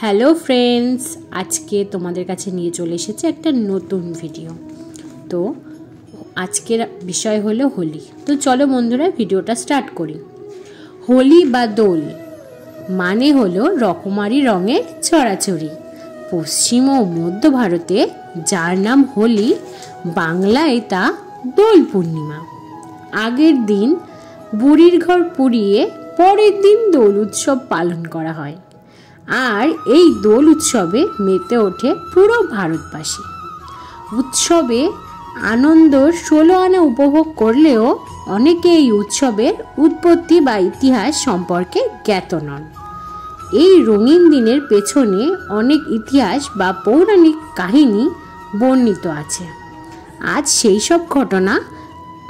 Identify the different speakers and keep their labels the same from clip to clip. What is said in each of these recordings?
Speaker 1: Hello friends, আজকে তোমাদের কাছে নিয়ে চলে এসেছে একটা নতুন ভিডিও। তো আজকের বিষয় হলো হোলি। তো চলো বন্ধুরা ভিডিওটা স্টার্ট করি। হোলি বা দোল মানে হলো রকমারি রঙের ছড়াছড়ি। পশ্চিম ও মধ্য ভারতে যার নাম হোলি, বাংলায় তা দোল পূর্ণিমা। আগের দিন বুড়ির ঘর পুড়িয়ে পরের দিন দোল উৎসব পালন করা হয়। আর এই দোল উৎসবে মেতে ওঠে পুরো ভারতবাসী। উৎসবে আনন্দ 16 আনা উপভোগ করলেও অনেকে এই উৎসবের উৎপত্তি বা ইতিহাস সম্পর্কে জ্ঞাত নন। এই রঙিন দিনের পেছনে অনেক ইতিহাস বা পৌরাণিক কাহিনী বর্ণিত আছে। আজ সেই সব ঘটনা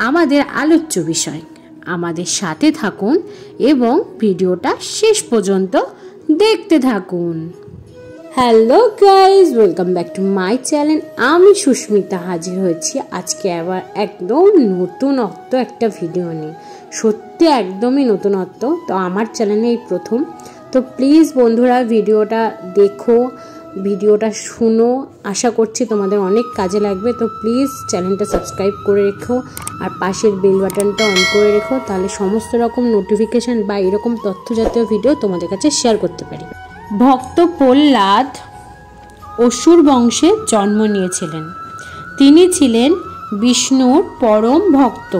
Speaker 1: আমাদের আলোচ্য বিষয়। আমাদের সাথে থাকুন এবং ভিডিওটা শেষ পর্যন্ত দেখতে থাকুন। Hello guys, welcome back to my channel. আমি সুস্মিতা হাজির হয়েছি আজকে আবার একদম নতুনত্ব একটা ভিডিও নিয়ে। সত্যি একদমই নতুনত্ব। তো আমার চ্যানেলে এই প্রথম। তো প্লিজ বন্ধুরা ভিডিওটা দেখো, ভিডিওটা শুনো। আশা করছি তোমাদের অনেক কাজে লাগবে। তো প্লিজ চ্যানেলটা সাবস্ক্রাইব করে রেখো আর পাশের বেল বাটনটা অন করে রেখো, তাহলে সমস্ত রকম নোটিফিকেশান বা এরকম তথ্য জাতীয় ভিডিও তোমাদের কাছে শেয়ার করতে পারি। ভক্ত প্রহ্লাদ অসুর বংশে জন্ম নিয়েছিলেন। তিনি ছিলেন বিষ্ণুর পরম ভক্ত।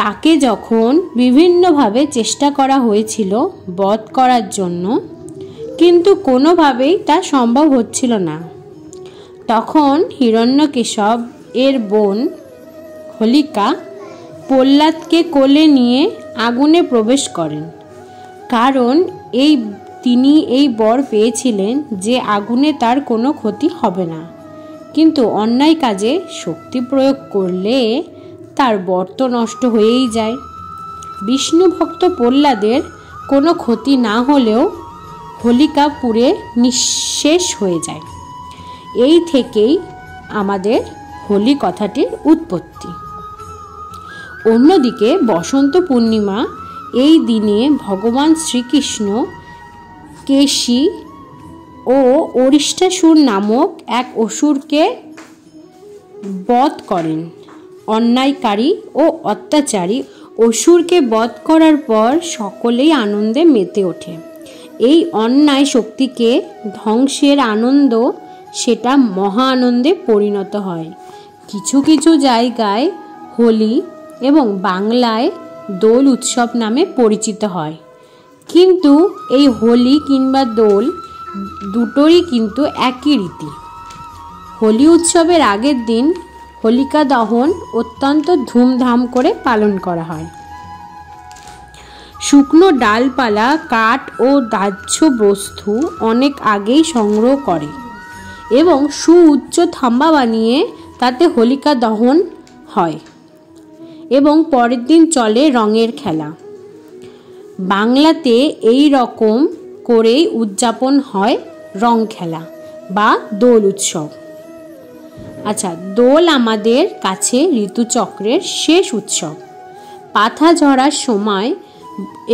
Speaker 1: তাকে যখন বিভিন্নভাবে চেষ্টা করা হয়েছিল বধ করার জন্য, কিন্তু কোনোভাবেই তা সম্ভব হচ্ছিল না। তখন হিরণ্যকেশব এর বোন হোলিকা প্রহ্লাদকে কোলে নিয়ে আগুনে প্রবেশ করেন, কারণ তিনি এই বর পেয়েছিলেন যে আগুনে তার কোনো ক্ষতি হবে না। কিন্তু অন্যায় কাজে শক্তি প্রয়োগ করলে তার বর তো নষ্ট হয়েই যায়। বিষ্ণু ভক্ত প্রহ্লাদের কোনো ক্ষতি না হলেও হোলিকা পুড়ে নিঃশেষ হয়ে যায়। এই থেকেই আমাদের হোলি কথাটির উৎপত্তি। অন্যদিকে বসন্ত পূর্ণিমা, এই দিনে ভগবান শ্রীকৃষ্ণ কেশী ও অরিষ্টাসুর নামক এক অসুরকে বধ করেন। অন্যায়কারী ও অত্যাচারী অসুরকে বধ করার পর সকলেই আনন্দে মেতে ওঠে। এই অন্যায় শক্তিকে ধ্বংসের আনন্দ, সেটা মহা আনন্দে পরিণত হয়। কিছু কিছু জায়গায় হোলি এবং বাংলায় দোল উৎসব নামে পরিচিত হয়। কিন্তু এই হোলি কিংবা দোল দুটোরই কিন্তু একই রীতি। হোলি উৎসবের আগের দিন হোলিকা দহন অত্যন্ত ধুমধাম করে পালন করা হয়। শুকনো ডালপালা, কাঠ ও দাহ্য বস্তু অনেক আগেই সংগ্রহ করে এবং সুউচ্চ থাম্বা বানিয়ে তাতে হোলিকা দহন হয় এবং পরের দিন চলে রঙের খেলা। বাংলাতে এই রকম করেই উদযাপন হয় রং খেলা বা দোল উৎসব। আচ্ছা, দোল আমাদের কাছে ঋতুচক্রের শেষ উৎসব। পাতা ঝরার সময়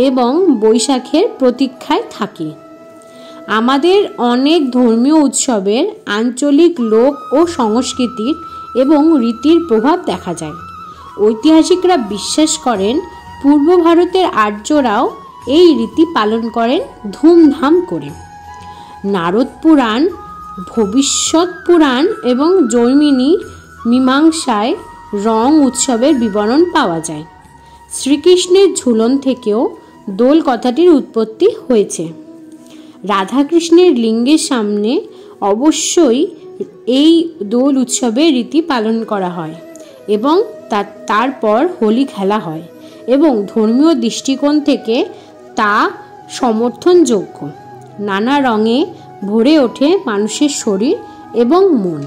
Speaker 1: এবং বৈশাখের প্রতীক্ষায় থাকে। আমাদের অনেক ধর্মীয় উৎসবের আঞ্চলিক লোক ও সংস্কৃতির এবং রীতির প্রভাব দেখা যায়। ঐতিহাসিকরা বিশ্বাস করেন পূর্ব ভারতের আর্যরাও এই রীতি পালন করেন ধুমধাম করে। নারদ পুরাণ, ভবিষ্যৎ পুরাণ এবং জৈমিনী মীমাংসায় রং উৎসবের বিবরণ পাওয়া যায়। শ্রীকৃষ্ণের ঝুলন থেকেও দোল কথাটির উৎপত্তি হয়েছে। রাধাকৃষ্ণের লিঙ্গের সামনে অবশ্যই এই দোল উৎসবের রীতি পালন করা হয় এবং তারপর হোলি খেলা হয় এবং ধর্মীয় দৃষ্টিকোণ থেকে তা সমর্থনযোগ্য। নানা রঙে ভরে ওঠে মানুষের শরীর এবং মন।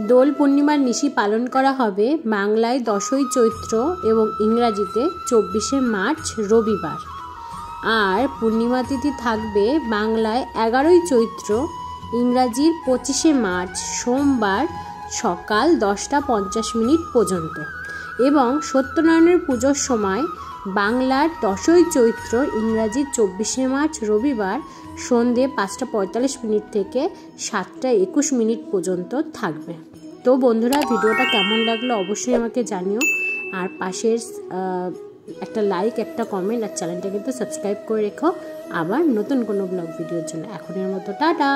Speaker 1: দোল পূর্ণিমার নিশি পালন করা হবে বাংলায় 10ই চৈত্র এবং ইংরাজিতে 24শে মার্চ রবিবার। আর পূর্ণিমা তিথি থাকবে বাংলায় 11ই চৈত্র, ইংরাজির 25শে মার্চ সোমবার সকাল 10টা 50 মিনিট পর্যন্ত। এবং সত্যনারায়ণের পুজোর সময় বাংলার 10ই চৈত্র, ইংরাজির 24শে মার্চ রবিবার সন্ধে 5:45 থেকে 7:21 পর্যন্ত থাকবে। তো বন্ধুরা, ভিডিওটা কেমন লাগলো অবশ্যই আমাকে জানিও, আর পাশের একটা লাইক, একটা কমেন্ট আর চ্যানেলটা কিন্তু সাবস্ক্রাইব করে রেখো আবার নতুন কোনো ব্লগ ভিডিওর জন্য। এখনের মতো টাটা।